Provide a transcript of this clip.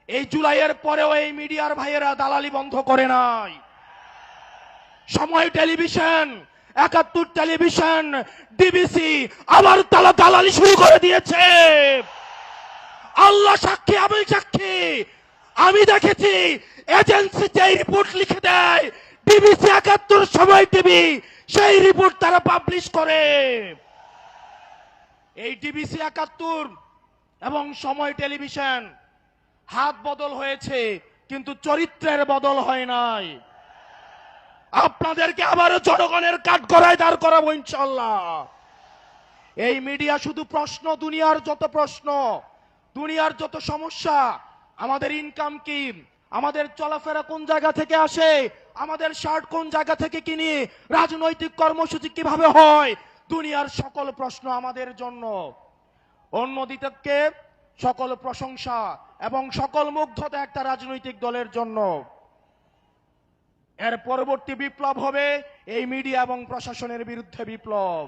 এই জুলাইয়ের পরেও এই মিডিয়ার ভাইয়েরা দালালি বন্ধ করে নাই। সময় টেলিভিশন, ৭১ টেলিভিশন, ডিবিসি আবার দালালি শুরু করে দিয়েছে। আল্লাহ সাক্ষী, আমি সাক্ষী, আমি দেখেছি এজেন্সি যে রিপোর্ট লিখে দেয় ডিবিসি ৭১, সময় টিভি, সেই রিপোর্ট তারা পাবলিশ করে। এই ডিবিসি ৭১ এবং সময় টেলিভিশন হাত বদল হয়েছে, কিন্তু চরিত্রের বদল হয় নাই। আপনাদেরকে আবারও জনগণের কাঠগড়ায় দাঁড় করাবো ইনশাল্লাহ। এই মিডিয়া শুধু প্রশ্ন, দুনিয়ার যত প্রশ্ন, দুনিয়ার যত সমস্যা, আমাদের ইনকাম কি, আমাদের চলাফেরা কোন জায়গা থেকে আসে, আমাদের শার্ট কোন জায়গা থেকে কিনি, রাজনৈতিক কর্মসূচি কিভাবে হয়, দুনিয়ার সকল প্রশ্ন আমাদের জন্য। অন্যদিকে সকল প্রশংসা এবং সকল মুগ্ধতা একটা রাজনৈতিক দলের জন্য। এর পরবর্তী বিপ্লব হবে এই মিডিয়া এবং প্রশাসনের বিরুদ্ধে বিপ্লব।